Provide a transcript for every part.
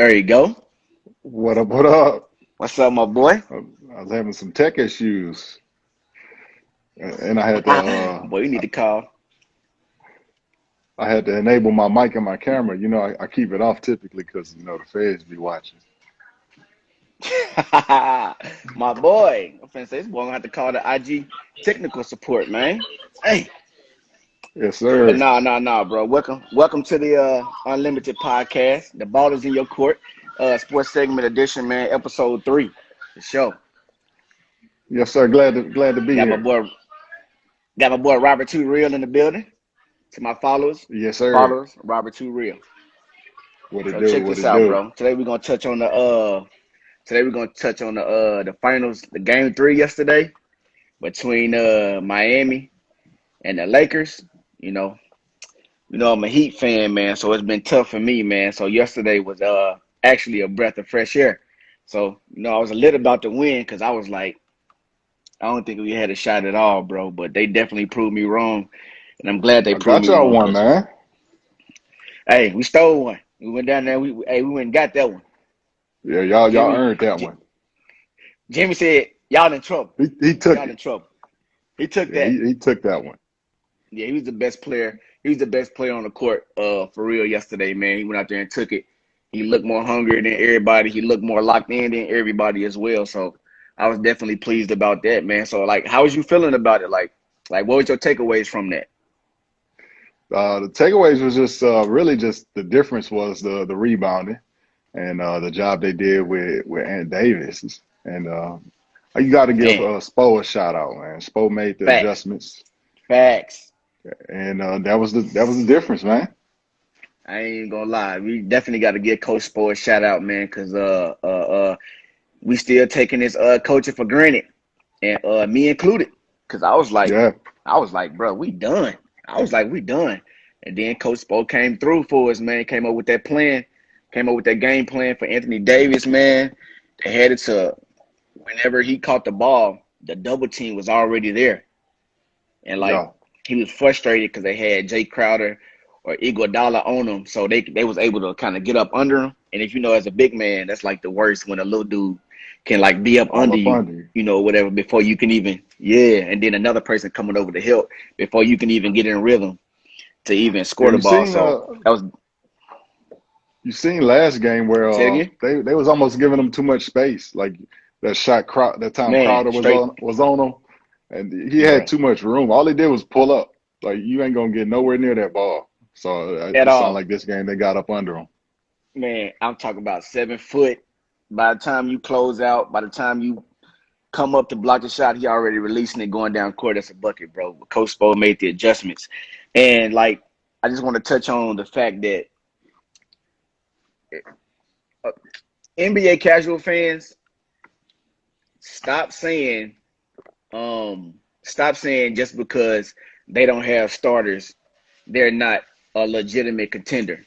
There you go. What up? What up? What's up, my boy? I was having some tech issues, and I had to Boy, you need to call. enable my mic and my camera. I keep it off typically because the feds be watching. My boy. I'm finna say this boy gonna have to call the IG technical support, man. Hey. Yes, But sir. nah, bro. Welcome to the unLEMited podcast. The ball is in your court. Sports segment edition, man. Episode 3. The show. Yes, sir. Glad to be Got my here. boy, got my boy Robert Too Real in the building. To my Yes, sir. Robert Too Real. What it So do? check What this it out, do? bro. Today we're gonna touch on the finals, the game 3 yesterday between Miami and the Lakers. You know, I'm a Heat fan, man, so it's been tough for me, man. So yesterday was actually a breath of fresh air. So, I was a little about to win because I was like, I don't think we had a shot at all, bro. But they definitely proved me wrong. And I'm glad they I proved got me y'all wrong one, because, man. hey, we stole one. We went down there. We went and got that one. Yeah, y'all Jimmy earned that J- one. Jimmy said, y'all in trouble. He took Y'all in it. trouble. He took Yeah, that. he took that one. Yeah, he was the best player. He was the best player on the court, for real yesterday, man. He went out there and took it. He looked more hungry than everybody. He looked more locked in than everybody as well. So I was definitely pleased about that, man. So like, how was you feeling about it? Like what was your takeaways from that? The takeaways was just really just the difference was the rebounding and the job they did with Ant Davis. And you got to give Man, Spo a shout out, man. Spo made the facts, adjustments, facts. and that was the difference, man. I ain't gonna lie. We definitely got to give Coach Spo a shout out, man, because we still taking this coaching for granted, and me included. Because Yeah, I was like, bro, we done. I was like, we done. And then Coach Spo came through for us, man. Came up with that plan, came up with that game plan for Anthony Davis, man. They had it to whenever he caught the ball, the double team was already there. And like yeah, he was frustrated because they had Jay Crowder or Iguodala on him, so they was able to kind of get up under him. And if you know, as a big man, that's like the worst when a little dude can like be up all under up you, under you. whatever, before you can even and then another person coming over to help before you can even get in rhythm to even Yeah, score the ball. So that was you seen last game where say it again, they was almost giving them too much space, like that time man, Crowder was straight, on him, and he had bro, too much room. All he did was pull up. Like you ain't gonna get nowhere near that ball. So at it sounded all, like this game they got up under him. man. I'm talking about 7 foot. By the time you close out, by the time you come up to block the shot, he already releasing it going down court. That's a bucket, bro. But Coach Spo made the adjustments. And like I just want to touch on the fact that uh, NBA casual fans stop saying stop saying just because they don't have starters, they're not a legitimate contender.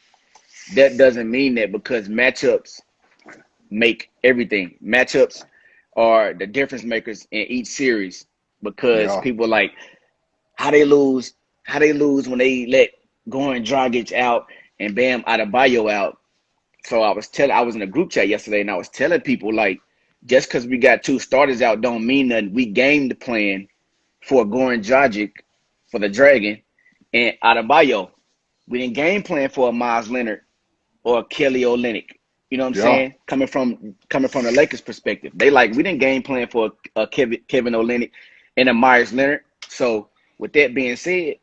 That doesn't mean that because matchups make everything. Matchups are the difference makers in each series because Yeah, people like how they lose, when they let Goran Dragic out and Bam Adebayo out. So I was in a group chat yesterday and I was telling people like just because we got 2 starters out don't mean that we game the plan for Goran Dragic for the Dragon and Adebayo. We didn't game plan for a Miles Leonard or Kelly Olynyk. You know what I'm yeah. saying? Coming from the Lakers perspective, they like we didn't game plan for a Kevin Olynyk and a Myers Leonard. So with that being said,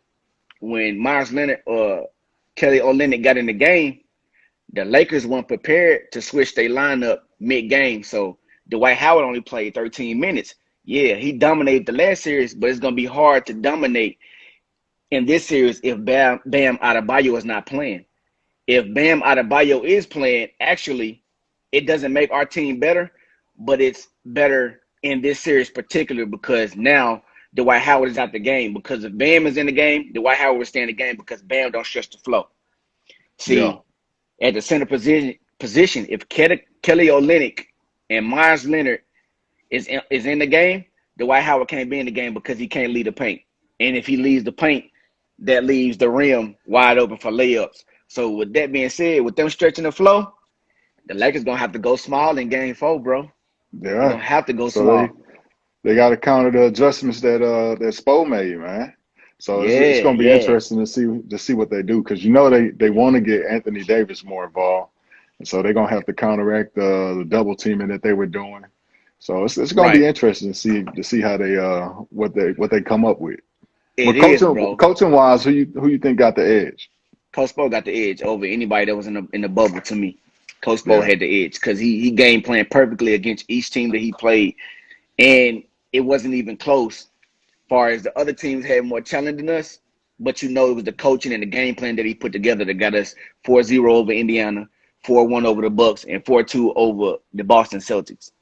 when Myers Leonard or Kelly Olynyk got in the game, the Lakers weren't prepared to switch their lineup mid-game. So Dwight Howard only played 13 minutes. Yeah, he dominated the last series, but it's gonna be hard to dominate in this series if Bam Adebayo is not playing. If Bam Adebayo is playing, actually, it doesn't make our team better, but it's better in this series particular because now Dwight Howard is out the game. Because if Bam is in the game, Dwight Howard will stay in the game because Bam don't stretch the flow. Yeah. See, at the center position, if Kelly Olynyk and Myers Leonard is in the game, Dwight Howard can't be in the game because he can't lead the paint. And if he leaves the paint, that leaves the rim wide open for layups. So with that being said, with them stretching the flow, The Lakers gonna have to go small in Game 4, bro. They're Yeah. gonna have to go So small. they got to counter the adjustments that Spo made, man. So it's Yeah, going to be yeah, interesting to see what they do because you know they want to get Anthony Davis more involved, and so they're going to have to counteract the double teaming that they were doing. So it's going to right. be interesting to see how they what they come up with. It But is, bro. coaching wise, who you think got the edge? Coach Spo got the edge over anybody that was in the bubble to me. Coach Spo Yeah, had the edge because he game planned perfectly against each team that he played, and it wasn't even close. Far as the other teams had more talent than us, but you know it was the coaching and the game plan that he put together that got us 4-0 over Indiana, 4-1 over the Bucks, and 4-2 over the Boston Celtics.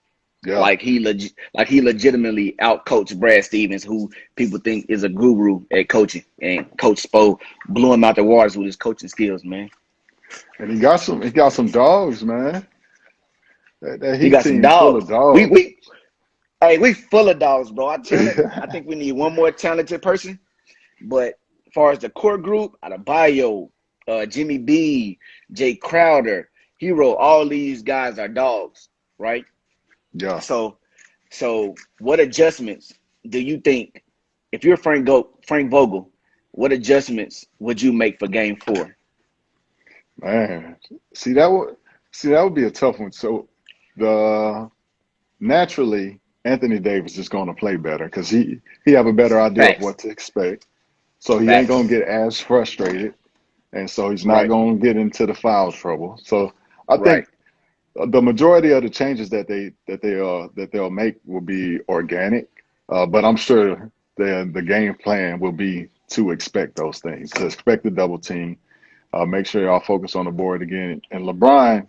yeah. Like he legitimately outcoached Brad Stevens, who people think is a guru at coaching, and Coach Spo blew him out the waters with his coaching skills, man. And he got some dogs, man. That He Heat got some team full of dogs. dogs. We full of dogs, bro. I think we need one more talented person. But as far as the core group, Adebayo, Jimmy B, Jay Crowder, Hero, all these guys are dogs, right? Yeah, So, so what adjustments do you think, if you're Frank Vogel, what adjustments would you make for Game 4? man. See that would be a tough one. So the naturally Anthony Davis is going to play better because he have a better idea of Facts, what to expect. So he ain't going facts, to get as frustrated, and so he's not right, going to get into the foul trouble. So I right. think the majority of the changes that they'll make will be organic, but I'm sure the game plan will be to expect those things, to expect the double team, make sure y'all focus on the board again. And LeBron,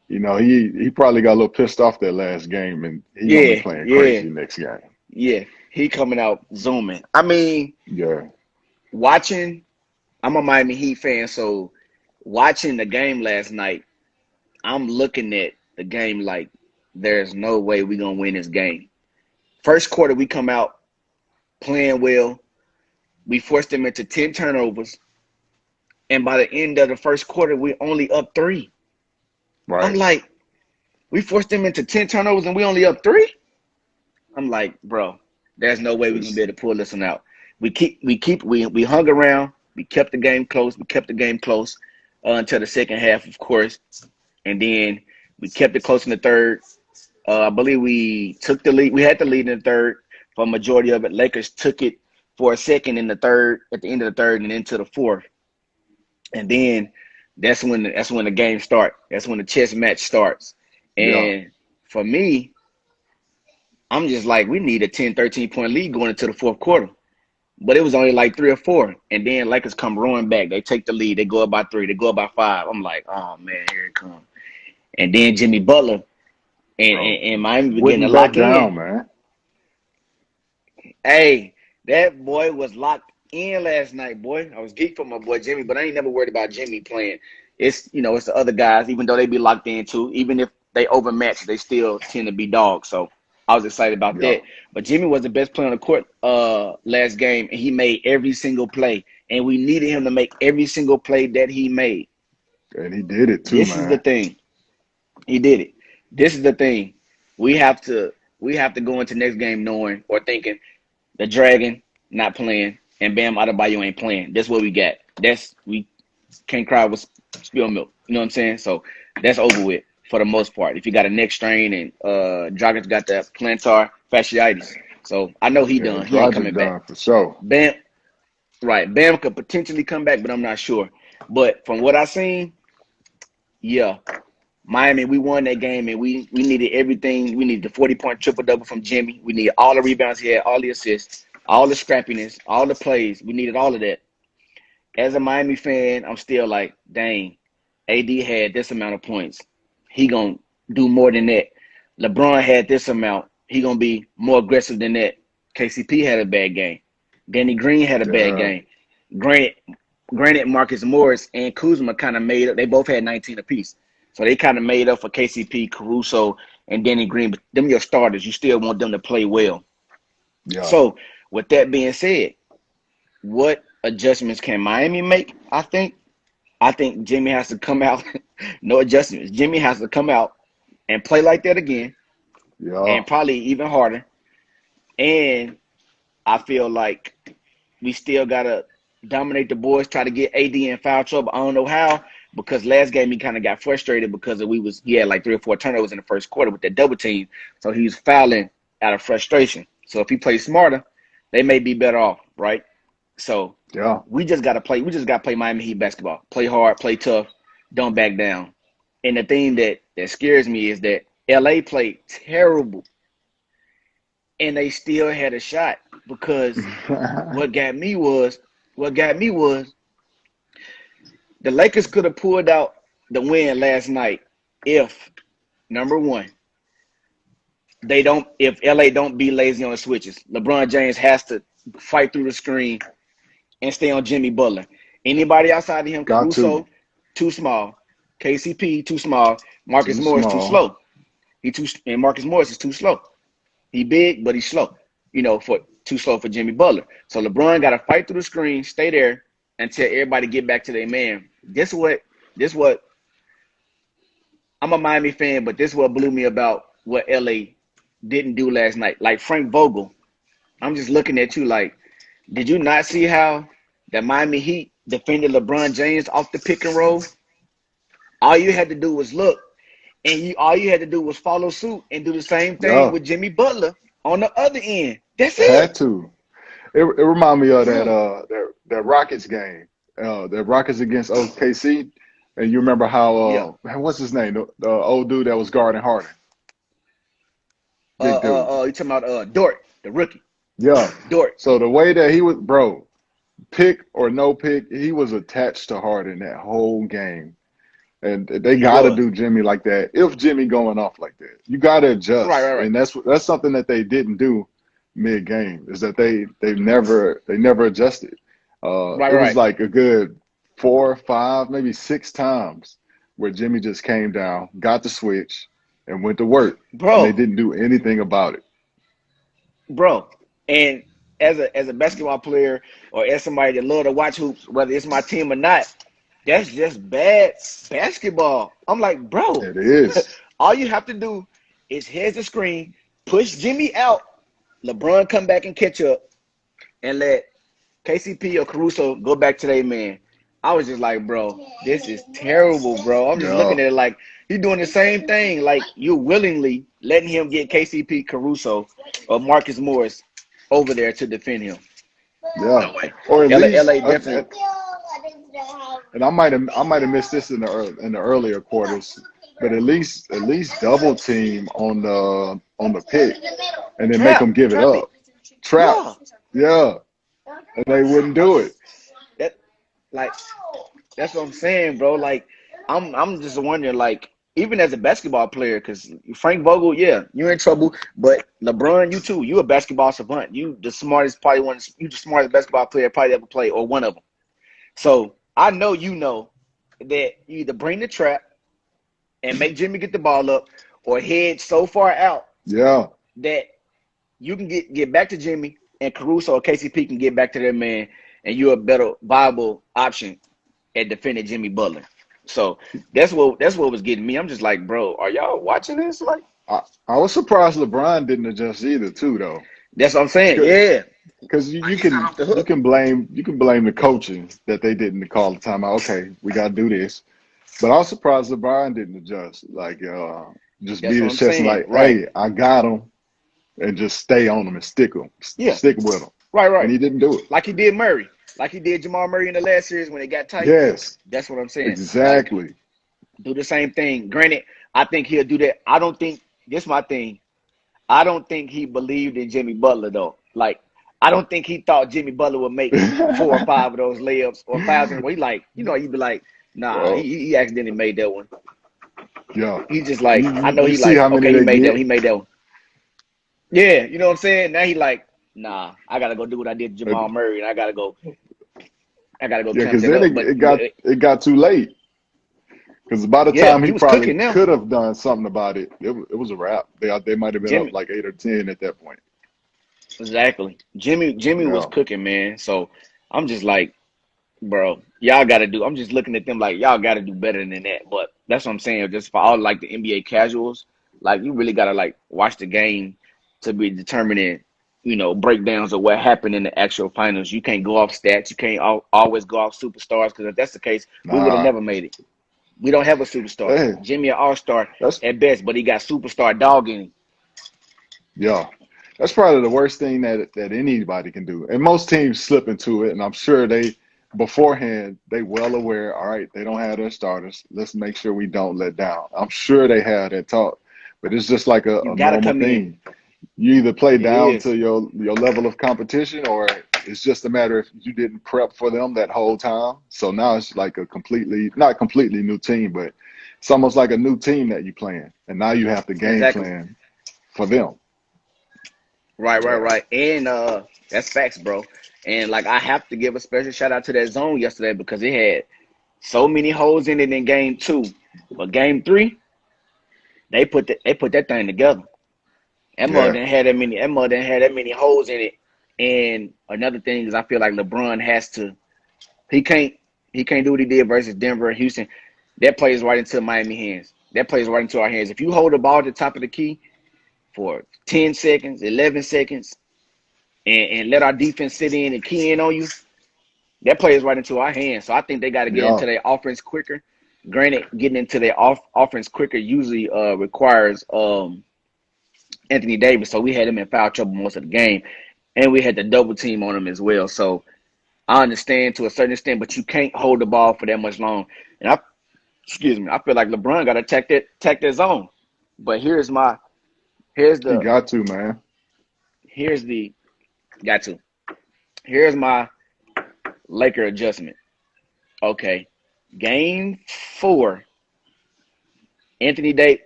you know, he probably got a little pissed off that last game, and he gonna be Yeah, playing yeah, crazy next game. yeah. He coming out zooming. I mean, Yeah, watching. I'm a Miami Heat fan, so watching the game last night, I'm looking at the game like there's no way we're gonna win this game. First quarter, we come out playing well. We forced them into 10 turnovers. And by the end of the first quarter, we only up three. I'm right. like, we forced them into 10 turnovers and we only up three? I'm like, bro, there's no way we're gonna It's, be able to pull this one out. We hung around, we kept the game close, until the second half, of course. And then we kept it close in the third. I believe we took the lead. We had the lead in the third for a majority of it. Lakers took it for a second in the third, at the end of the third, and into the fourth. And then that's when the game starts. That's when the chess match starts. yeah, And for me, I'm just like, we need a 10, 13-point lead going into the fourth quarter. But it was only like three or four. And then Lakers come roaring back. They take the lead. They go up by three. They go up by five. I'm like, oh, man, here it comes. And then Jimmy Butler bro. and Miami began to Wouldn't back lock down, in. man. Hey, that boy was locked in last night, boy. I was geeked for my boy Jimmy, but I ain't never worried about Jimmy playing. It's the other guys, even though they be locked in too. Even if they overmatch, they still tend to be dogs. So I was excited about Yeah, that. But Jimmy was the best player on the court last game, and he made every single play. And we needed him to make every single play that he made. and he did it too, This is the man. thing. He did it. This is the thing. We have to go into next game knowing or thinking the Dragon not playing, and Bam Adebayo ain't playing. That's what we got. We can't cry with spilled milk. You know what I'm saying? So that's over with for the most part. If you got a neck strain and Dragon's got the plantar fasciitis, so I know he Yeah, done. He ain't Dragic coming back. done for sure. Bam, right? Bam could potentially come back, but I'm not sure. But from what I seen, yeah, Miami, we won that game, and we needed everything. We needed the 40-point triple-double from Jimmy. We needed all the rebounds he had, all the assists, all the scrappiness, all the plays. We needed all of that. As a Miami fan, I'm still like, dang, AD had this amount of points. He going to do more than that. LeBron had this amount. He going to be more aggressive than that. KCP had a bad game. Danny Green had a bad Yeah, game. Granted, Marcus Morris and Kuzma kind of made up. They both had 19 apiece. So they kind of made up for KCP, Caruso, and Danny Green. But them your starters. You still want them to play well. yeah. So with that being said, what adjustments can Miami make? I think I think Jimmy has to come out, no adjustments. Jimmy has to come out and play like that again, Yeah. and probably even harder. And I feel like we still gotta dominate the boys, try to get AD in foul trouble. I don't know how, because last game he kind of got frustrated because he had like 3 or 4 turnovers in the first quarter with that double team, so he was fouling out of frustration. So if he plays smarter, they may be better off, right? So Yeah. we just gotta play. We just gotta play Miami Heat basketball. Play hard, play tough, don't back down. And the thing that scares me is that LA played terrible, and they still had a shot because what got me was the Lakers could have pulled out the win last night if, number one, if LA don't be lazy on the switches. LeBron James has to fight through the screen and stay on Jimmy Butler. Anybody outside of him, Got to. Caruso, too small. KCP, too small. Marcus Too Morris, too small. slow. And Marcus Morris is too slow. He big, but he's slow. For too slow for Jimmy Butler. So LeBron got to fight through the screen, stay there until everybody get back to their man. This what I'm a Miami fan, but this what blew me about what LA didn't do last night. Like Frank Vogel, I'm just looking at you like, did you not see how the Miami Heat defended LeBron James off the pick and roll? All you had to do was look, and all you had to do was follow suit and do the same thing Yeah. with Jimmy Butler on the other end. That's Had it. to. It reminded me of Bro. that Rockets game. The Rockets against OKC. And you remember Yeah. how man, what's his name? The old dude that was guarding Harden. Big dude. You talking about Dort, the rookie. Yeah. Dort. So the way that he was, bro, pick or no pick, he was attached to Harden that whole game. And they He gotta was. do Jimmy like that. If Jimmy going off like that, you gotta Right, adjust. right, right. And that's something that they didn't do mid game, is that they never adjusted. Right, It was right. like a good 4, 5, maybe 6 times where Jimmy just came down, got the switch, and went to work, and they Bro, didn't do anything about it. bro. And as a basketball player or as somebody that love to watch hoops, whether it's my team or not, that's just bad basketball. I'm like, bro, It is. all you have to do is head the screen, push Jimmy out, LeBron come back and catch up, and let KCP or Caruso go back to their man. I was just like, bro, this is terrible, bro. I'm just Yeah, looking at it like you're doing the same thing. Like you willingly letting him get KCP, Caruso, or Marcus Morris over there to defend him. yeah. No way. Or at least, LA definitely. and I might have missed this in the earlier quarters, but at least double team on the pick, and then make them give it Trap it. up. Trap, Yeah. yeah, and they wouldn't do it. That like that's what I'm saying, bro. Like I'm just wondering, like, even as a basketball player, because Frank Vogel, yeah, you're in trouble, but LeBron, you too, you a basketball savant. You the smartest basketball player probably ever played, or one of them. So I know that you either bring the trap and make Jimmy get the ball up, or head so far out Yeah, that you can get back to Jimmy, and Caruso or KCP can get back to their man, and you're a better viable option at defending Jimmy Butler. So that's what was getting me. I'm just like, bro, are y'all watching this? Like, I was surprised LeBron didn't adjust either, too, though. that's what I'm saying. Yeah, Because you, like you he's not can off the you hook. can blame the coaching that they didn't call the timeout. Okay, we got to do this. But I was surprised LeBron didn't adjust. Like, just That's beat what his I'm chest and saying. like, Right. hey, I got him, and just stay on him and Yeah. stick with him. Right. And Right. he didn't do it. Like he did Murray. Like he did Jamal Murray in the last series when it got tight. Yes, That's what I'm saying. Like, exactly. do the same thing. Granted, I think he'll do that. I don't think this is my thing. I don't think he believed in Jimmy Butler though. Like, I don't think he thought Jimmy Butler would make 4 or 5 of those layups or 5 in a row. He like, he'd be like, nah, Well, he accidentally made that one. yeah. He just You, like, I you know you he see like, how many okay, he they made that one. get? He made that one. Yeah, you know what I'm saying? Now he like, nah, I gotta go do what I did to Jamal And, Murray, and I gotta go yeah, clamp because that then up. it got too late. Because by the Yeah, time he he was probably cooking them. could have done something about it, it was a wrap. They might have been up Jimmy, like 8 or 10 at that point. exactly. Jimmy was Yeah. cooking, man. So I'm just like, bro, y'all got to do. I'm just looking at them like y'all got to do better than that. But that's what I'm saying. Just for all like the NBA casuals, like you really got to like watch the game to be determining, breakdowns of what happened in the actual finals. You can't go off stats. You can't always go off superstars because if that's the case, we would have Nah, never made it. We don't have a superstar. hey, Jimmy an all-star that's at best, but he got superstar dog in him. yeah. That's probably the worst thing that anybody can do. And most teams slip into it, and I'm sure they beforehand they well aware, all right, they don't have their starters. Let's make sure we don't let down. I'm sure they have that talk. But it's just like You a got to normal come in. thing. You either play It down is. to your level of competition or it's just a matter if you didn't prep for them that whole time. So now it's like a completely not completely new team, but it's almost like a new team that you playing. And now you have to game Exactly. plan for them. Right, right, Yeah. right. And that's facts, bro. And like I have to give a special shout out to that zone yesterday because it had so many holes in it in game two. But game three, they put that thing together. That mother Yeah. didn't have that many that mother didn't have that many holes in it. And another thing is I feel like LeBron has to he can't he can't do what he did versus Denver and Houston. That plays right into Miami hands. That plays right into our hands. If you hold the ball at the top of the key for 10 seconds, 11 seconds, and let our defense sit in and key in on you, that plays right into our hands. So I think they got to get into Yeah. their offense quicker. Granted, getting into their offense quicker usually requires Anthony Davis. So we had him in foul trouble most of the game, and we had the double team on him as well. So I understand to a certain extent, but you can't hold the ball for that much long. And I feel like LeBron got to attack that zone. But here's He the got to, man. here's the got to here's my Laker adjustment. Okay, game four,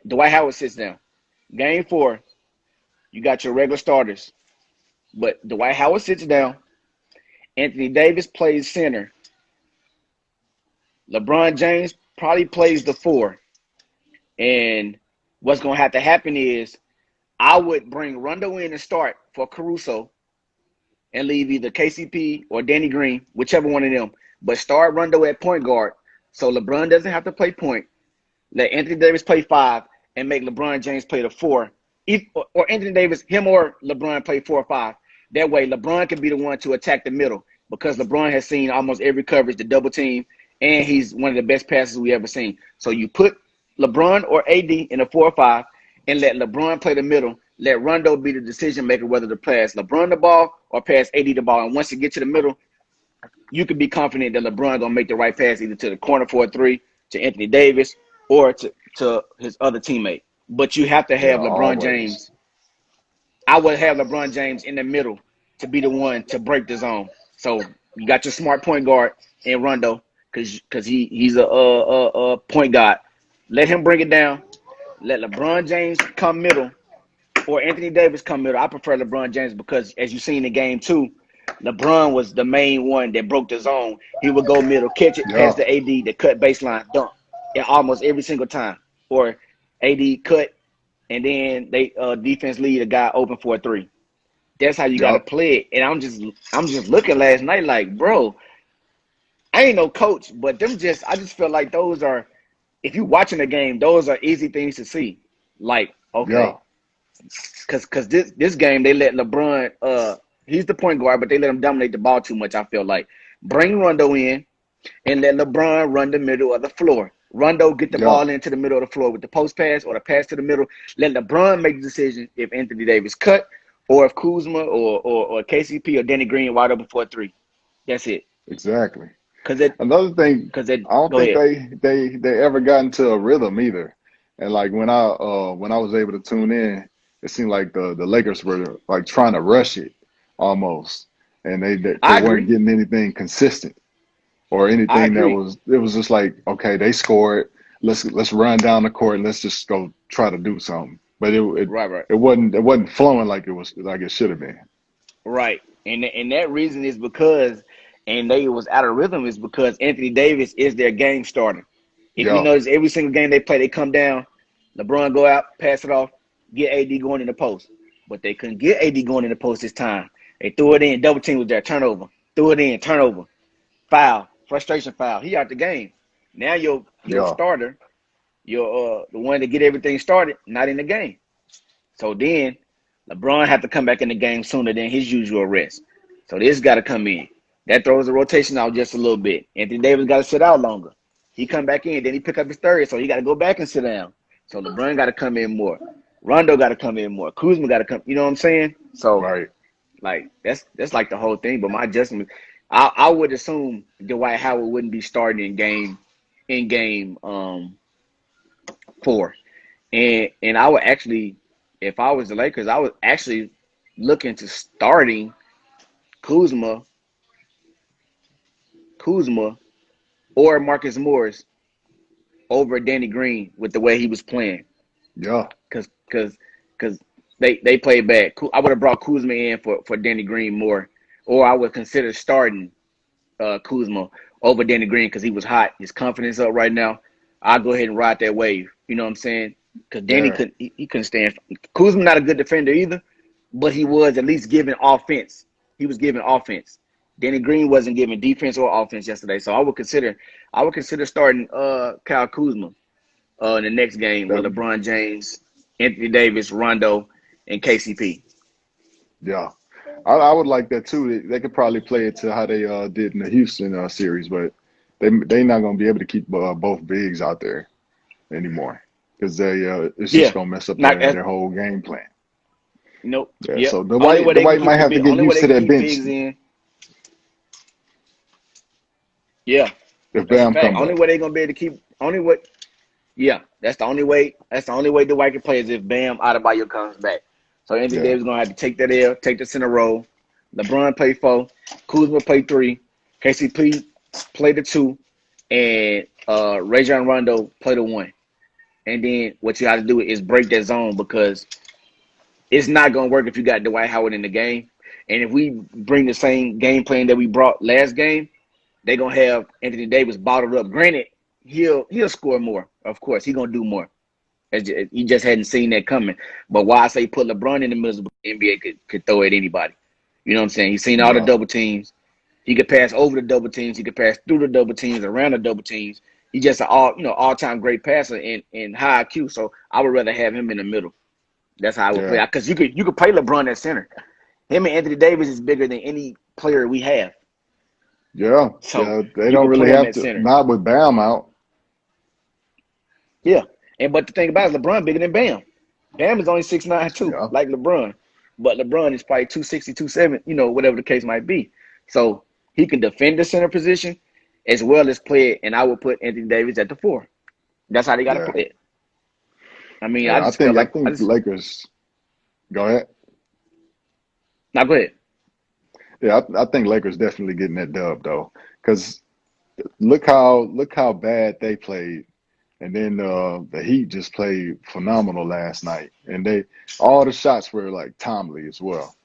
Dwight Howard sits down. Game four, you got your regular starters, but Dwight Howard sits down. Anthony Davis plays center. LeBron James probably plays the four. And what's going to have to happen is I would bring Rondo in and start for Caruso and leave either KCP or Danny Green, whichever one of them. But start Rondo at point guard so LeBron doesn't have to play point. Let Anthony Davis play five and make LeBron James play the four. Or Anthony Davis, him or LeBron play 4 or 5. That way, LeBron can be the one to attack the middle because LeBron has seen almost every coverage, the double team, and he's one of the best passers we ever seen. So you put LeBron or AD in a 4 or 5 and let LeBron play the middle. Let Rondo be the decision maker whether to pass LeBron the ball or pass AD the ball. And once you get to the middle, you can be confident that LeBron gonna make the right pass either to the corner for a three, to Anthony Davis, or to his other teammate. But you have to Yeah, have LeBron always. James. I would have LeBron James in the middle to be the one to break the zone. So you got your smart point guard in Rondo because he's a point guard. Let him bring it down. Let LeBron James come middle or Anthony Davis come middle. I prefer LeBron James because as you seen in game two, LeBron was the main one that broke the zone. He would go middle, catch it, pass Yeah. the AD, the cut baseline, dunk. Yeah, almost every single time. Or AD cut, and then they defense lead a guy open for a three. That's how you got to Yep. play it. And I'm just looking last night like, bro, I ain't no coach, but I just feel like those are if you watching the game, those are easy things to see. Like, Yeah. okay, because this game they let LeBron he's the point guard, but they let him dominate the ball too much. I feel like bring Rondo in and let LeBron run the middle of the floor. Rondo get the Yeah. ball into the middle of the floor with the post pass or the pass to the middle. Let LeBron make the decision if Anthony Davis cut or if Kuzma or KCP or Danny Green wide open for a three. That's it. Exactly. Cause it Another thing, cause it I don't go think ahead. they ever got into a rhythm either. And like when I was able to tune in, it seemed like the Lakers were like trying to rush it almost, and they I weren't agree. getting anything consistent or I anything that agree. was. It was just like, okay, they scored. Let's run down the court and let's just go try to do something. But Right, right. it wasn't flowing like it should have been. Right. And that reason is because and they was out of rhythm is because Anthony Davis is their game starter. If you Yeah, notice every single game they play, they come down, LeBron go out, pass it off, get AD going in the post. But they couldn't get AD going in the post this time. They threw it in, double team was there, turnover. Threw it in, turnover, foul. frustration foul. He out the game. Now your Yeah. starter, your the one to get everything started, not in the game. So then LeBron had to come back in the game sooner than his usual rest. So this got to come in. That throws the rotation out just a little bit. Anthony Davis got to sit out longer. He come back in, then he pick up his third, so he got to go back and sit down. So LeBron got to come in more. Rondo got to come in more. Kuzma got to come. You know what I'm saying? So Right. like that's like the whole thing. But my adjustment, I would assume Dwight Howard wouldn't be starting in game 4, and I would actually, if I was the Lakers, I would actually look into starting Kuzma, Kuzma, or Marcus Morris over Danny Green with the way he was playing, Yeah. because they played bad. I would have brought Kuzma in for Danny Green more, or I would consider starting Kuzma over Danny Green because he was hot. His confidence up right now. I'll go ahead and ride that wave. You know what I'm saying? Because Danny Yeah. couldn't he couldn't stand. Kuzma not a good defender either, but he was at least giving offense. He was giving offense. Danny Green wasn't giving defense or offense yesterday, so I would consider starting Kyle Kuzma in the next game with That, LeBron James, Anthony Davis, Rondo, and KCP. yeah. I would like that too. They could probably play it to how they did in the Houston series, but they not gonna be able to keep both bigs out there anymore because it's just Yeah, gonna mess up not as their whole game plan. nope. Yeah. Yep. So Only way they can Dwight keep might the have to big. get Only way used they to can that keep bench bigs in. Yeah, if that's a Bam fact. come Only back. way they're gonna be able to keep. Only way. Yeah, that's the only way. That's the only way Dwight can play is if Bam Adebayo comes back. So Anthony Yeah. Davis gonna have to take that L, take the center role. LeBron play 4, Kuzma play 3, KCP play the 2, and Rajon Rondo play the 1. And then what you have to do is break that zone because it's not gonna work if you got Dwight Howard in the game. And if we bring the same game plan that we brought last game, they're gonna have Anthony Davis bottled up. Granted, he'll score more. Of course, he's gonna do more. You just hadn't seen that coming. But why I say put LeBron in the middle, the NBA could throw at anybody. You know what I'm saying? He's seen all the Yeah. double teams. He could pass over the double teams. He could pass through the double teams, around the double teams. He's just an all time great passer and high IQ. So I would rather have him in the middle. That's how I would play. Yeah. Because you could play LeBron at center. Him and Anthony Davis is bigger than any player we have. Yeah. So Yeah. They you don't could put really him have at to. center. Not with Bam out. Yeah. But the thing about it, LeBron bigger than Bam. Bam is only 6'9" too, Yeah. like LeBron. But LeBron is probably 260, 270, whatever the case might be. So he can defend the center position as well as play it, and I would put Anthony Davis at the 4. That's how they got to Yeah. play it. I mean, I Yeah. just feel I like think Lakers. Go ahead. now go ahead. Yeah. I think Lakers definitely getting that dub though, because look how bad they played. And then the Heat just played phenomenal last night, and they all the shots were like timely as well.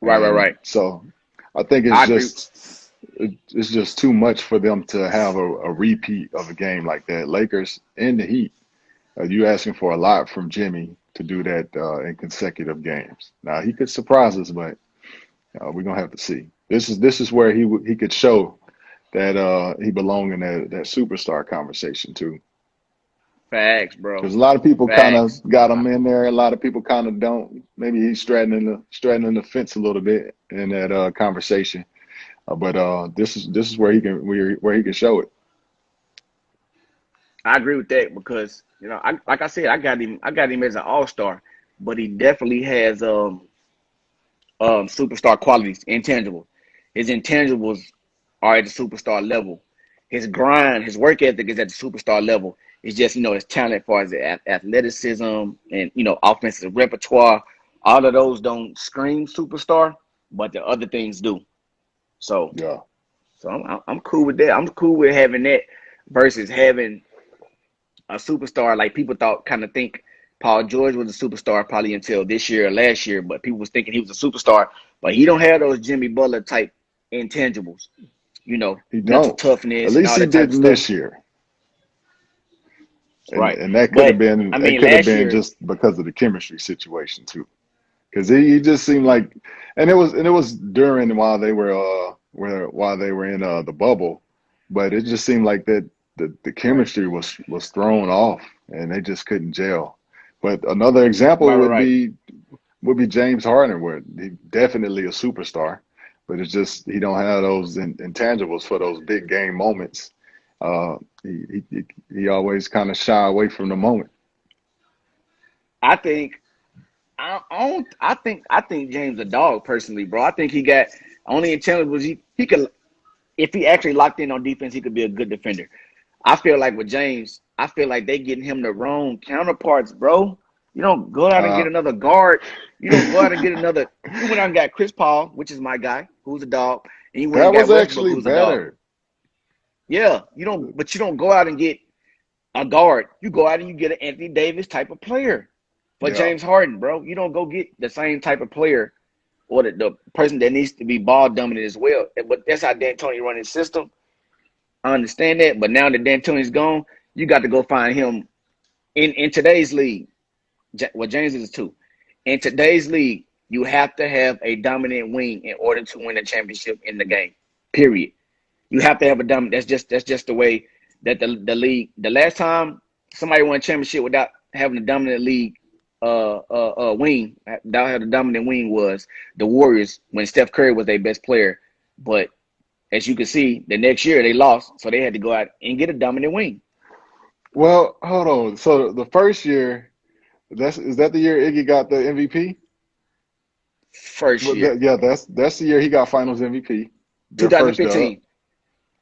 Right, right, And right. so I think I agree. it's just too much for them to have a repeat of a game like that. Lakers and the Heat, you asking for a lot from Jimmy to do that in consecutive games. Now he could surprise us, but we're gonna have to see. This is where he could show that he belong in that superstar conversation too. Facts, bro. Because a lot of people kind of Facts. got him in there. A lot of people kind of don't. Maybe he's straddling the fence a little bit in that conversation. But this is where he can show it. I agree with that because like I said, I got him as an all-star, but he definitely has superstar qualities, intangible. His intangibles are at the superstar level. His grind, his work ethic is at the superstar level. It's just his talent as far as athleticism and offensive repertoire. All of those don't scream superstar, but the other things do. So, Yeah, so I'm cool with that. I'm cool with having that versus having a superstar like people think Paul George was a superstar probably until this year or last year, but people was thinking he was a superstar, but he don't have those Jimmy Butler type intangibles, he mental don't. At toughness and least all he that type of didn't stuff. this year, and Right. and that could have But been I it mean could have last been year, just because of the chemistry situation too. Because he just seemed like, and it was during while they were in the bubble. but it just seemed like that the chemistry was thrown off, and they just couldn't gel. But another example Right, right, right. would be James Harden, where he definitely a superstar, but it's just he don't have those intangibles for those big game moments. Uh, he always kind of shy away from the moment. I think I think James a dog personally, bro. I think he got only intelligence was he could if he actually locked in on defense, he could be a good defender. I feel like with James, I feel like they getting him the wrong counterparts, bro. You don't go out and get Uh, another guard. You don't go out and get another. You went out and got Chris Paul, which is my guy, who's a dog, and you went that and got was Westbrook, actually who's a dog. better. Yeah, but you don't go out and get a guard. You go out and you get an Anthony Davis type of player for Yeah. James Harden, bro. You don't go get the same type of player or the person that needs to be ball dominant as well. But that's how D'Antoni run his system. I understand that, but now that D'Antoni's gone, you got to go find him in today's league. Well, James is too. In today's league, you have to have a dominant wing in order to win a championship in the game. Period. You have to have a dominant. That's just the way that the league. The last time somebody won a championship without having a dominant league wing, without having a dominant wing was the Warriors when Steph Curry was their best player. But as you can see, the next year they lost, so they had to go out and get a dominant wing. Well, hold on. So the first year, is that the year Iggy got the MVP? First Well, year, yeah, that's the year he got Finals MVP, their first dub,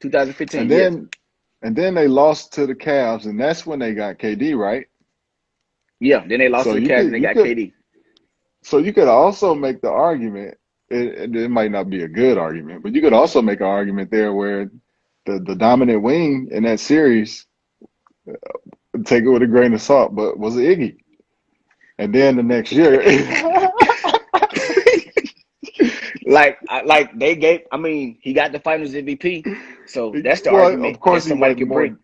2015, 2015, and yes, then they lost to the Cavs, and that's when they got KD, right? yeah. Then they lost So to the Cavs and they you got could KD. so you could also make the argument. It might not be a good argument, but you could also make an argument there where the dominant wing in that series, take it with a grain of salt, but was Iggy. And then the next year, Like they gave. I mean, he got the Finals MVP, so that's the well, of argument that course somebody could bring.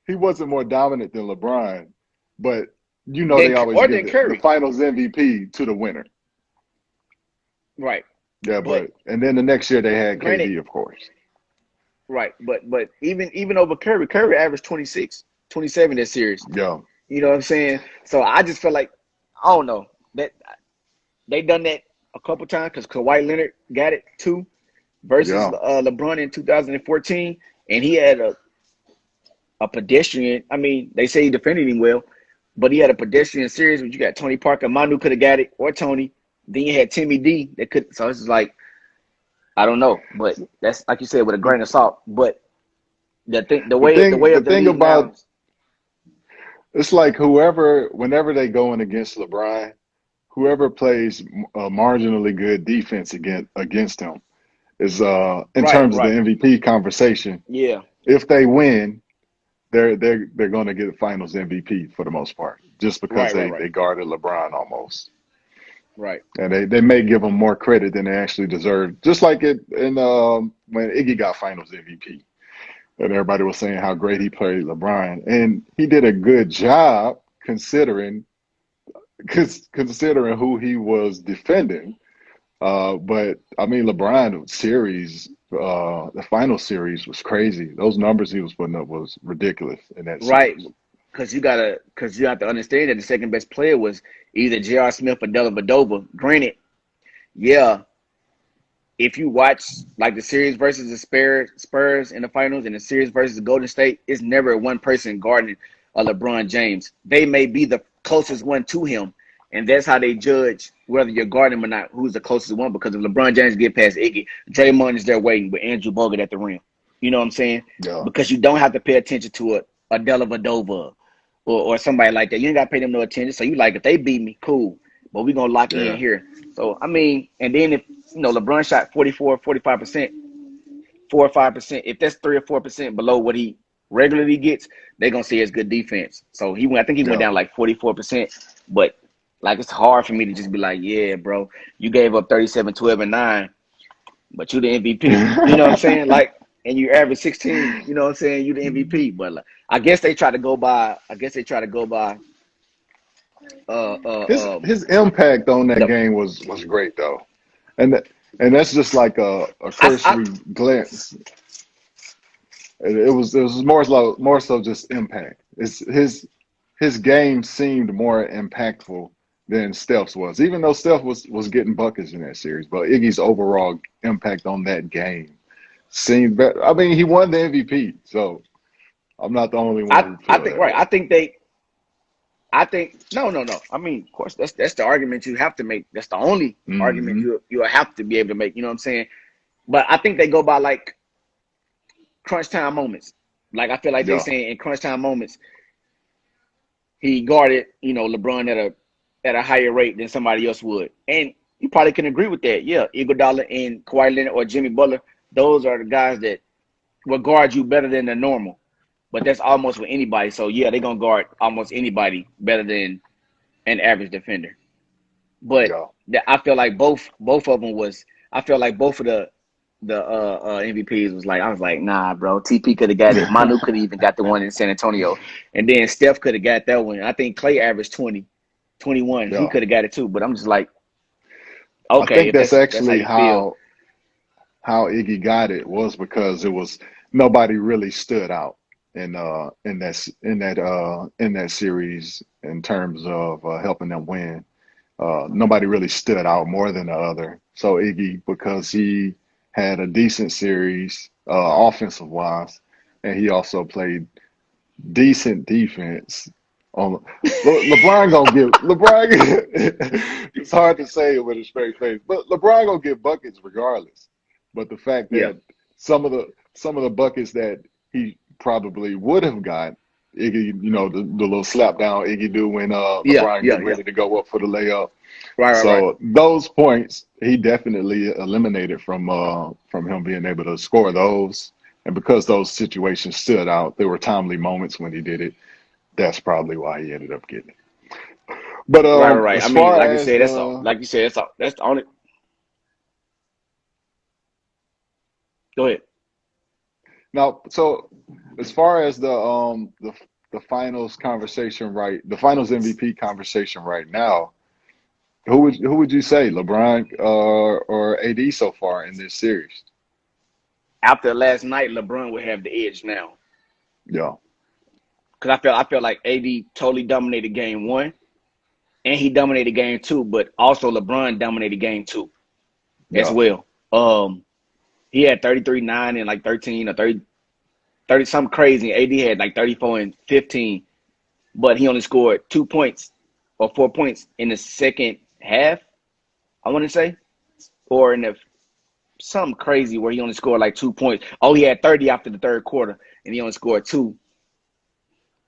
he wasn't more dominant than LeBron, but they Then always or give then the Curry, Finals MVP to the winner. right? Yeah, But but and then the next year they had granted, KD, of course. right? But even over Curry averaged 26, 27 this series. Yeah, You know what I'm saying? So I just feel like I don't know that they done that a couple times because Kawhi Leonard got it too versus yeah. LeBron in 2014, and he had a pedestrian. I mean, they say he defended him well, but he had a pedestrian series where you got Tony Parker, Manu could have got it, or Tony. Then you had Timmy D that could. So it's just like I don't know, but that's like you said with a grain of salt. But the thing, the way The of the thing league now, about it's like whenever they going against LeBron, whoever plays a marginally good defense against him is in right, terms of the right, MVP conversation. yeah, If they win, they're going to get a Finals MVP for the most part, just because right, right, they right, guarded LeBron almost, right, and they may give him more credit than they actually deserve. Just like it in when Iggy got Finals MVP, and everybody was saying how great he played LeBron, and he did a good job considering who he was defending. But I mean, LeBron series, the final series was crazy. Those numbers he was putting up was ridiculous in that right. series. Because you have to understand that the second best player was either J.R. Smith or Dellavedova. Granted, yeah, if you watch like the series versus the Spurs in the finals and the series versus the Golden State, it's never one person guarding a LeBron James. They may be the closest one to him, and that's how they judge whether you're guarding him or not, who's the closest one. Because if LeBron James get past Iggy, Draymond is there waiting with Andrew Bogut at the rim. You know what I'm saying? Yeah, Because you don't have to pay attention to a Dellavedova or somebody like that. You ain't got to pay them no attention. So you like, if they beat me, cool. But we're going to lock in yeah. here. So, I mean, and then if, LeBron shot 44, 45%, 4 or 5%, if that's 3 or 4% below what he regularly gets, they're going to see his good defense. So I think he went Yeah. down like 44%. But like, it's hard for me to just be like, yeah, bro, you gave up 37, 12, and 9, but you the MVP. You know what I'm saying? Like, and you average 16, you know what I'm saying? You the MVP. But like, I guess they try to go by, uh, uh, um, His impact on that the, game was great though, and and that's just like a I, cursory glance. It was more so just impact. It's his game seemed more impactful than Steph's was, even though Steph was getting buckets in that series. But Iggy's overall impact on that game seemed better. I mean, he won the MVP, so I'm not the only one who I feel think that right. way. I think no. I mean, of course, that's the argument you have to make. That's the only argument Hmm. you have to be able to make. You know what I'm saying? But I think they go by like crunch time moments. Like I feel like they Yeah, saying in crunch time moments, he guarded LeBron at a higher rate than somebody else would, and you probably can agree with that. Yeah, Iguodala and Kawhi Leonard or Jimmy Butler, those are the guys that will guard you better than the normal. But that's almost with anybody. So yeah, they're gonna guard almost anybody better than an average defender. But yeah. I feel like both of them was. I feel like both of the MVPs was like, I was like, nah, bro. TP could have got it. Manu could have even got the one in San Antonio, and then Steph could have got that one. I think Clay averaged 20, 21. He Yeah. could have got it too. But I'm just like, I okay, think if that's that's how actually you feel. how Iggy got it was because it was nobody really stood out in that series in terms of helping them win. Nobody really stood out more than the other. So Iggy, because he had a decent series offensive wise, and he also played decent defense. On LeBron gonna give LeBron. It's hard to say it with a straight face, but LeBron gonna get buckets regardless. But the fact Yeah, that some of the buckets that he probably would have got, Iggy, the little slap down Iggy do when yeah, LeBron yeah, get yeah. ready to go up for the layup. Right. So those points he definitely eliminated from him being able to score those. And because those situations stood out, there were timely moments when he did it. That's probably why he ended up getting it. But Right. I as mean, far like you as said, that's all. the Like you said, that's all. That's the only. Go ahead. now, so as far as the finals conversation, right? The finals MVP conversation right now. Who would you say, LeBron or AD so far in this series? After last night, LeBron would have the edge now Yeah, because I feel like AD totally dominated game one and he dominated game two, but also LeBron dominated game two as yeah, well. He had 33, 9, and like 13 or 30 something crazy. AD had like 34 and 15, but he only scored 2 points or 4 points in the second half, I want to say, or in the something crazy where he only scored like 2 points. Oh, he had 30 after the third quarter, and he only scored two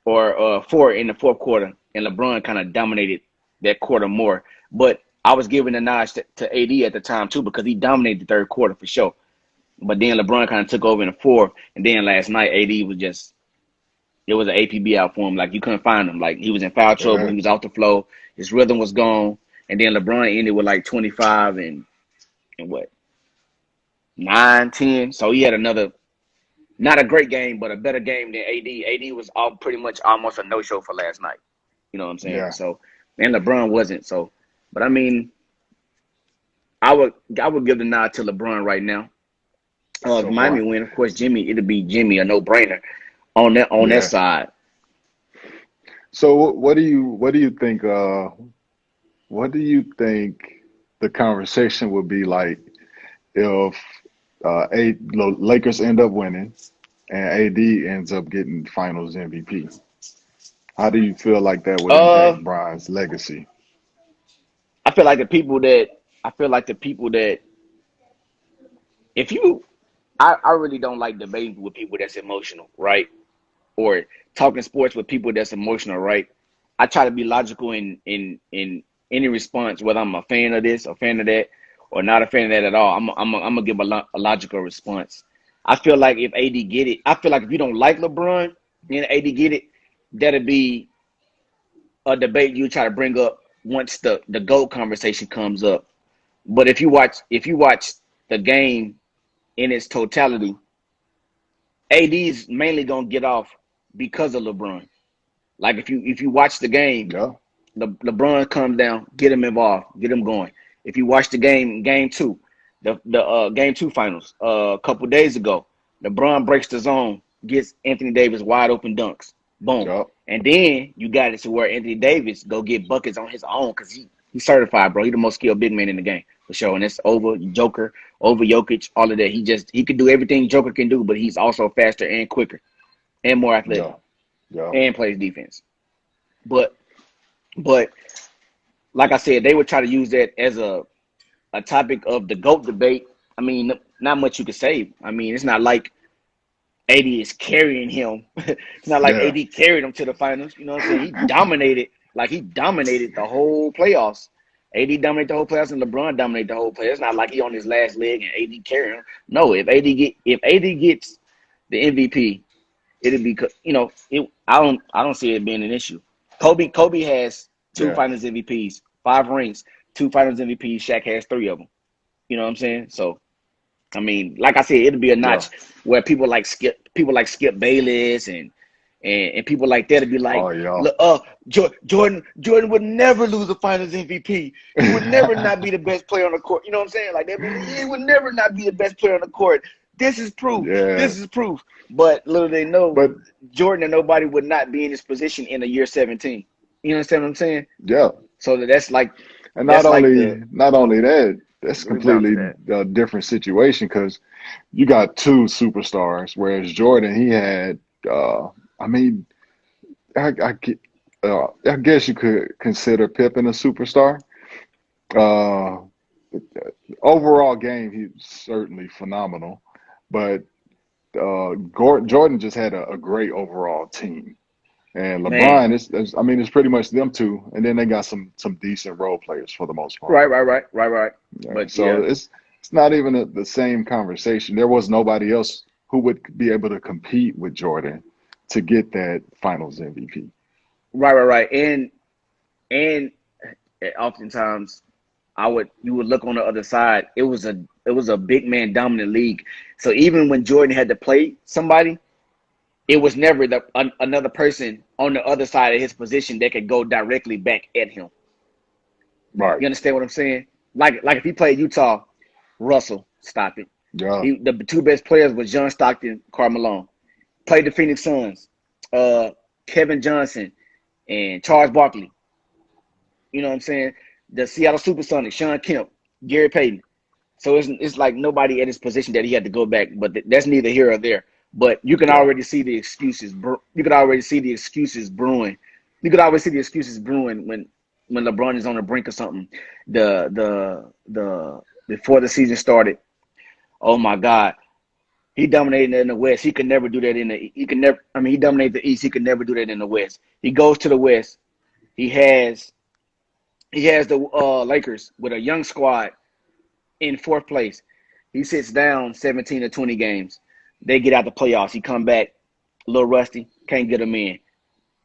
or four in the fourth quarter, and LeBron kind of dominated that quarter more. But I was giving a nod to AD at the time too because he dominated the third quarter for sure. But then LeBron kind of took over in the fourth, and then last night AD was just it was an APB out for him. Like you couldn't find him. Like he was in foul trouble. yeah. He was off the flow. His rhythm was gone. And then LeBron ended with like 25 and what 9, 10. So he had another not a great game, but a better game than AD. AD was all pretty much almost a no show for last night. You know what I'm saying? Yeah. So and LeBron wasn't. So, but I mean, I would give the nod to LeBron right now. If So Miami far, win, of course, Jimmy. It'll be Jimmy a no brainer on that yeah. side. So what do you think the conversation would be like if the Lakers end up winning and AD ends up getting Finals MVP? How do you feel like that would Uh, impact Bron's legacy? I feel like the people that if you, I really don't like debating with people that's emotional, right? Or talking sports with people that's emotional, right? I try to be logical in any response, whether I'm a fan of this, a fan of that, or not a fan of that at all. I'm gonna give a logical response. I feel like if AD get it, I feel like if you don't like LeBron and AD get it, that'd be a debate you try to bring up once the GOAT conversation comes up. But if you watch the game in its totality, AD is mainly gonna get off because of LeBron. Like if you watch the game, Yeah, LeBron comes down, get him involved, get him going. If you watch the game two, the game two finals a couple days ago, LeBron breaks the zone, gets Anthony Davis wide open dunks. Boom. Yup. And then you got it to where Anthony Davis go get buckets on his own because he's certified, bro. He's the most skilled big man in the game for sure. And it's over Joker, over Jokic, all of that. He can do everything Joker can do, but he's also faster and quicker and more athletic Yeah. Yeah. and plays defense. But like I said, they would try to use that as a topic of the GOAT debate. I mean, not much you could say. I mean, it's not like AD is carrying him. It's not like Yeah. AD carried him to the finals. You know what I'm saying? He dominated the whole playoffs. AD dominated the whole playoffs and LeBron dominated the whole playoffs. It's not like he on his last leg and AD carrying him. No, if AD gets the MVP, it'll be, I don't see it being an issue. Kobe has 2 Yeah. Finals MVPs, 5 rings, 2 Finals MVPs. Shaq has 3 of them. You know what I'm saying? So, I mean, like I said, it'll be a notch where people like Skip Bayless and people like that would be like, Oh yeah. look, Jordan would never lose a Finals MVP. He would never not be the best player on the court. You know what I'm saying? Like he would never not be the best player on the court. This is proof. Yeah. This is proof. But little they know, But Jordan and nobody would not be in this position in the year 17. You understand what I'm saying? yeah. So that's like, And that's not like only that, that's What about completely a different situation because you got 2 superstars, whereas Jordan, he had, I mean, I guess you could consider Pippen a superstar. Uh, Overall game, he's certainly phenomenal, but Jordan just had a great overall team. And man. LeBron, it's pretty much them 2, and then they got some decent role players for the most part. Right. Yeah. But So it's not even the same conversation. There was nobody else who would be able to compete with Jordan to get that Finals MVP. right. And oftentimes you would look on the other side. It was a big man dominant league. So even when Jordan had to play somebody, it was never another person on the other side of his position that could go directly back at him. Right. You understand what I'm saying? Like if he played Utah, Russell, stop it. Yeah. The 2 best players was John Stockton, Karl Malone. Played the Phoenix Suns, Kevin Johnson, and Charles Barkley. You know what I'm saying? The Seattle Supersonics, Sean Kemp, Gary Payton. So it's like nobody at his position that he had to go back, but that's neither here or there. But you can Yeah. already see the excuses. You could already see the excuses brewing. You could always see the excuses brewing when LeBron is on the brink of something. The before the season started, oh my God, he dominated in the West. He could never do that he dominated the East. He could never do that in the West. He goes to the West. He has the Lakers with a young squad in 4th place. He sits down 17 or 20 games. They get out the playoffs. He come back a little rusty. Can't get him in.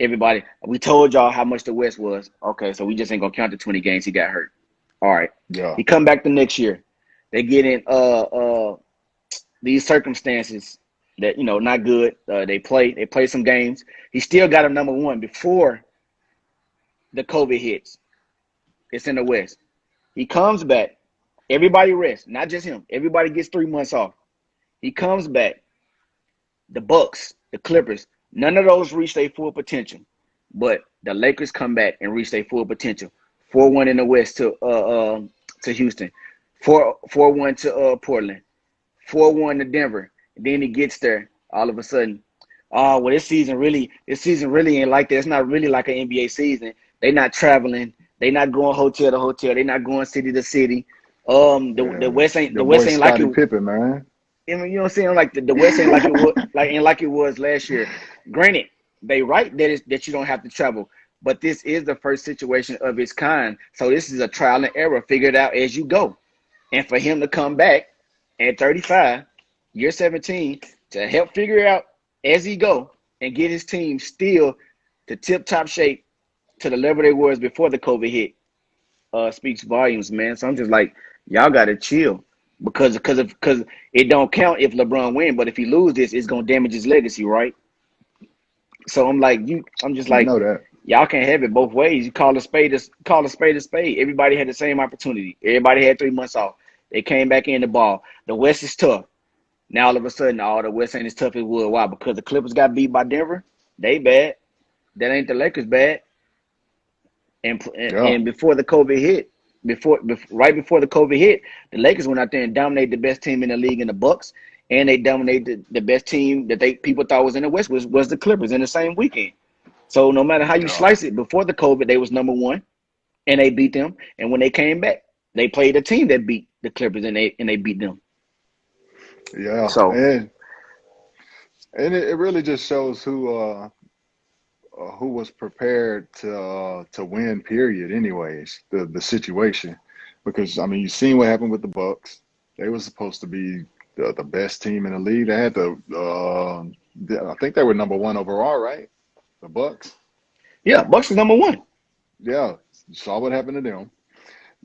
Everybody, we told y'all how much the West was. Okay, so we just ain't gonna count the 20 games he got hurt. All right. Yeah. He come back the next year. They get in these circumstances that not good. They play some games. He still got him number 1 before the COVID hits. It's in the West. He comes back. Everybody rests, not just him. Everybody gets 3 months off. He comes back. The Bucks, the Clippers, none of those reach their full potential. But the Lakers come back and reach their full potential. 4-1 in the West to Houston. 4-1 to Portland. 4-1 to Denver. And then he gets there all of a sudden. Oh, well, this season really ain't like that. It's not really like an NBA season. They not traveling. They not going hotel to hotel. They not going city to city. The West ain't like Scottie it. Pippen, man. I mean, you know what I'm saying? Like the West ain't like it was like it was last year. Granted, they right that you don't have to travel, but this is the first situation of its kind. So this is a trial and error. Figure it out as you go. And for him to come back at 35, year 17, to help figure it out as he go and get his team still to tip-top shape to the level they was before the COVID hit, speaks volumes, man. So I'm just like, y'all got to chill. Because it don't count if LeBron win, but if he lose this, it's gonna damage his legacy, right? So I'm just You like, know that. y'all can't have it both ways. You call a spade a spade. Everybody had the same opportunity. Everybody had 3 months off. They came back in the ball. The West is tough. Now all of a sudden, all the West ain't as tough as wood. Why? Because the Clippers got beat by Denver. They bad. That ain't the Lakers bad. And Yeah. before the COVID hit, right before the COVID hit, the Lakers went out there and dominated the best team in the league in the Bucks, and they dominated the best team that people thought was in the West was the Clippers in the same weekend. So no matter how you Yeah. slice it, before the COVID, they was number one, and they beat them. And when they came back, they played a team that beat the Clippers, and they beat them. Yeah. So And it really just shows who was prepared to win. Period. Anyways, the situation, because I mean, you seen what happened with the Bucks. They were supposed to be the best team in the league. They had I think they were number one overall, right? The Bucks. yeah, Bucks is number one. Yeah, you saw what happened to them.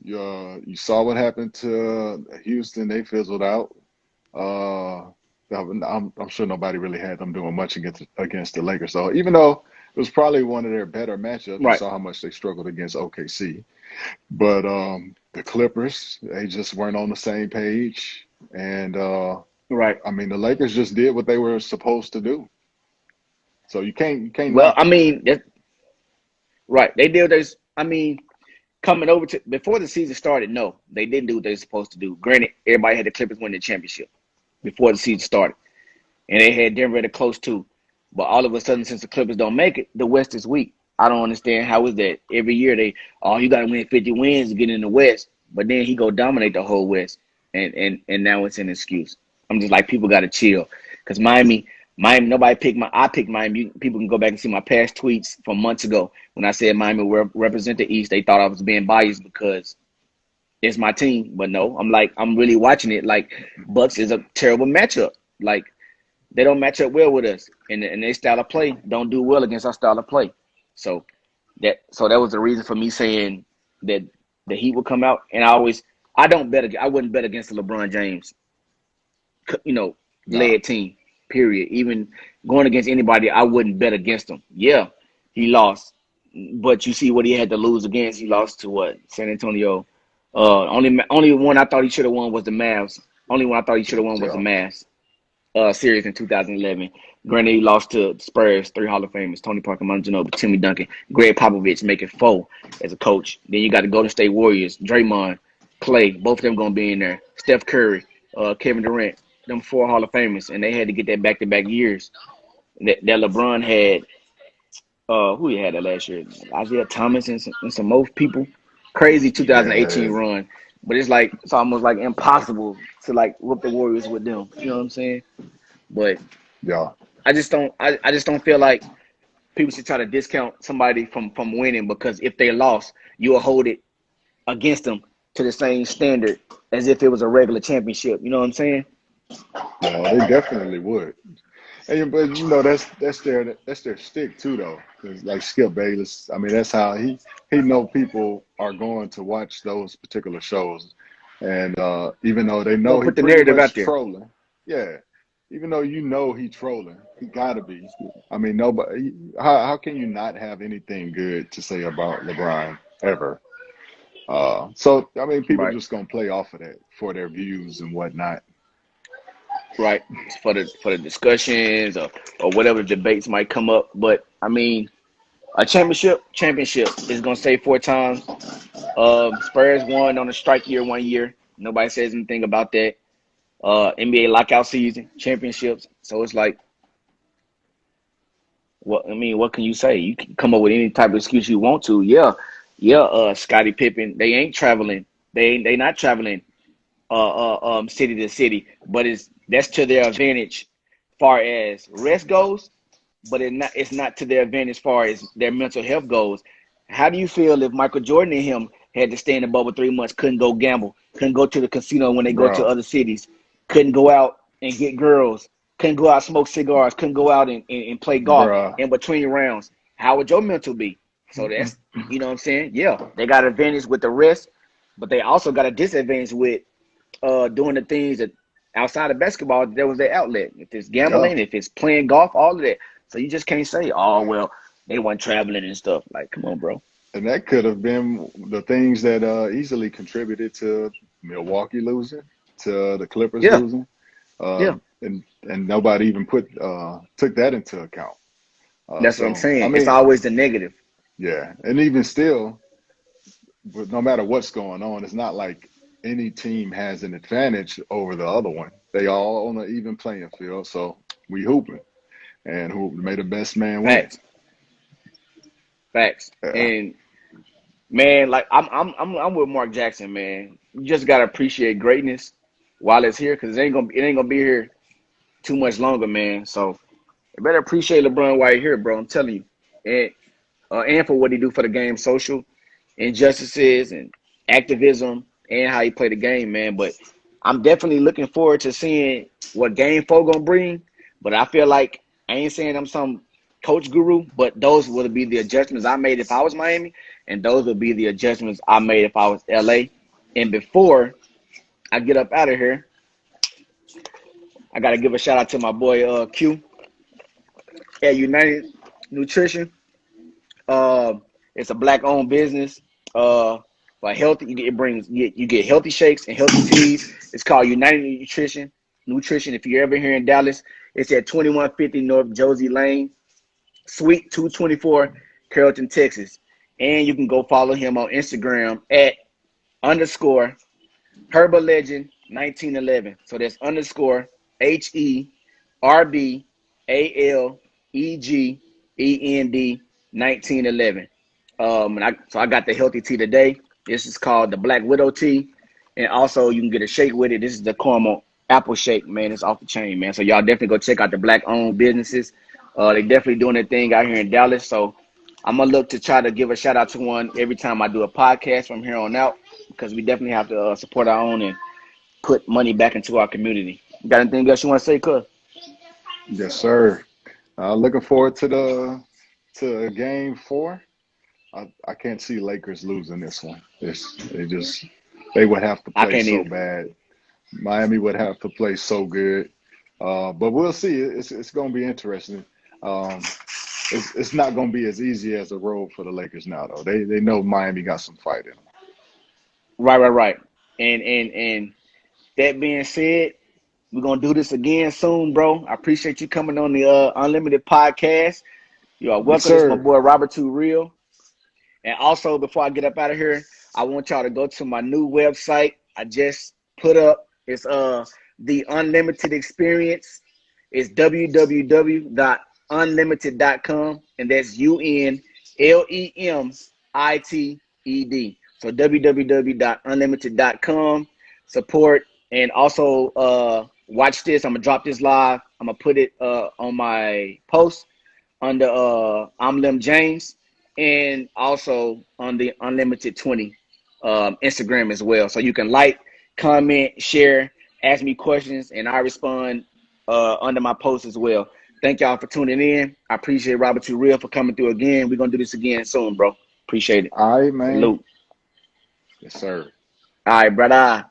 You saw what happened to Houston. They fizzled out. Uh, I'm sure nobody really had them doing much against the Lakers. So even though it was probably one of their better matchups, you Right, saw how much they struggled against OKC. But the Clippers, they just weren't on the same page. And right. I mean, the Lakers just did what they were supposed to do. So you can't Well, knock I them. mean, right. They did this. I mean, coming over to before the season started, no, they didn't do what they were supposed to do. Granted, everybody had the Clippers win the championship before the season started, and they had Denver at a close two. But all of a sudden, since the Clippers don't make it, the West is weak. I don't understand how is that. Every year you got to win 50 wins to get in the West, but then he go dominate the whole West, and now it's an excuse. I'm just like, people got to chill, because Miami, nobody picked I picked Miami. People can go back and see my past tweets from months ago when I said Miami will represent the East. They thought I was being biased because it's my team, but no, I'm really watching it. Like, Bucks is a terrible matchup. Like, they don't match up well with us, and their style of play don't do well against our style of play. So that was the reason for me saying that the Heat would come out. And I wouldn't bet against the LeBron James, you know, Nah. led team. Period. Even going against anybody, I wouldn't bet against him. Yeah, he lost, but you see what he had to lose against. He lost to what? San Antonio. Only one I thought he should have won was the Mavs. Only one I thought he should have won was the Yeah. Mavs series in 2011. Granted, he lost to Spurs, 3 Hall of Famers, Tony Parker, Manu Ginobili, Timmy Duncan, Greg Popovich making 4 as a coach. Then you got the Golden State Warriors, Draymond, Clay, both of them going to be in there. Steph Curry, Kevin Durant, them 4 Hall of Famers, and they had to get that back-to-back years. That LeBron had, who he had that last year? Isaiah Thomas and some more people. Crazy 2018 Yeah. run. But it's almost like impossible to like whoop the Warriors with them. You know what I'm saying? But Yeah. I just don't feel like people should try to discount somebody from winning, because if they lost, you'll hold it against them to the same standard as if it was a regular championship. You know what I'm saying? Yeah. They definitely would. And but that's their stick too though. 'Cause like Skip Bayless, I mean that's how he know people are going to watch those particular shows, and even though they Gonna know he put the pretty narrative out much there. trolling, yeah. Even though you know he trolling, he gotta be. I mean nobody. How can you not have anything good to say about LeBron ever? So I mean people Right, just gonna play off of that for their views and whatnot. right. For the discussions or whatever debates might come up. But I mean, a championship is gonna say 4 times. Spurs won on a strike year 1 year. Nobody says anything about that. NBA lockout season, championships. So it's like, what can you say? You can come up with any type of excuse you want to. Yeah, yeah. Scottie Pippen, they ain't traveling. They not traveling. City to city, but that's to their advantage, far as rest goes. But it's not to their advantage as far as their mental health goes. How do you feel if Michael Jordan and him had to stay in the bubble 3 months, couldn't go gamble, couldn't go to the casino when they go to Bro, other cities, couldn't go out and get girls, couldn't go out and smoke cigars, couldn't go out and play golf bruh. in between rounds? How would your mental be? So that's, you know what I'm saying? Yeah, they got an advantage with the rest, but they also got a disadvantage with doing the things that outside of basketball, there was their outlet. If it's Yeah. gambling, if it's playing golf, all of that. So you just can't say, oh well, they weren't traveling and stuff. Like, come on, bro. And that could have been the things that easily contributed to Milwaukee losing, to the Clippers Yeah, losing. Uh, yeah. and nobody even took that into account. That's what I'm So I saying. It's mean, always the negative. yeah, and even still, but no matter what's going on, it's not like any team has an advantage over the other one. They all on an even playing field, so we hooping, and who may the best man win. Facts, facts. Yeah, And man, like I'm with Mark Jackson, man. You just gotta appreciate greatness while it's here, because it ain't gonna be here too much longer, man. So you better appreciate LeBron while you're here, bro. I'm telling you, and for what he do for the game, social injustices and activism, and how he play the game, man. But I'm definitely looking forward to seeing what Game 4 gonna bring. But I feel like I ain't saying I'm some coach guru, but those would be the adjustments I made if I was Miami, and those would be the adjustments I made if I was LA. And before I get up out of here, I gotta give a shout out to my boy Q at United Nutrition. Uh, it's a black owned business. For healthy, you get healthy shakes and healthy teas. It's called United Nutrition. Nutrition. If you're ever here in Dallas, it's at 2150 North Josie Lane, Suite 224, Carrollton, Texas. And you can go follow him on Instagram at underscore Herbal Legend 1911. So that's underscore HERBALEGEND 1911. So I got the healthy tea today. This is called the Black Widow tea, and also you can get a shake with it. This is the caramel apple shake, man. It's off the chain, man. So y'all definitely go check out the black owned businesses. They definitely doing their thing out here in Dallas. So I'm gonna look to try to give a shout out to one every time I do a podcast from here on out, because we definitely have to support our own and put money back into our community. You got anything else you want to say, Cuz? yes, sir. Looking forward to game 4. I can't see Lakers losing this one. They would have to I play can't so either. bad. Miami would have to play so good. But we'll see. It's going to be interesting. Um, it's not going to be as easy as a road for the Lakers now, though. They know Miami got some fight in them. Right. And that being said, we're gonna do this again soon, bro. I appreciate you coming on the unLEMited podcast. You are Yes, welcome. This is my sir. boy Robert Too Real. And also, before I get up out of here, I want y'all to go to my new website I just put up. It's the unLEMited experience. It's www.unlimited.com, and that's UNLEMITED. So www.unlimited.com. Support, and also watch this. I'm gonna drop this live. I'm gonna put it on my post under I'm Lem James, and also on the unLEMited 20 Instagram as well. So you can like, comment, share, ask me questions, and I respond under my post as well. Thank y'all for tuning in. I appreciate Robert Too Real for coming through again. We're gonna do this again soon, bro. Appreciate it. All right, man. Salute. Yes, sir. All right, brother.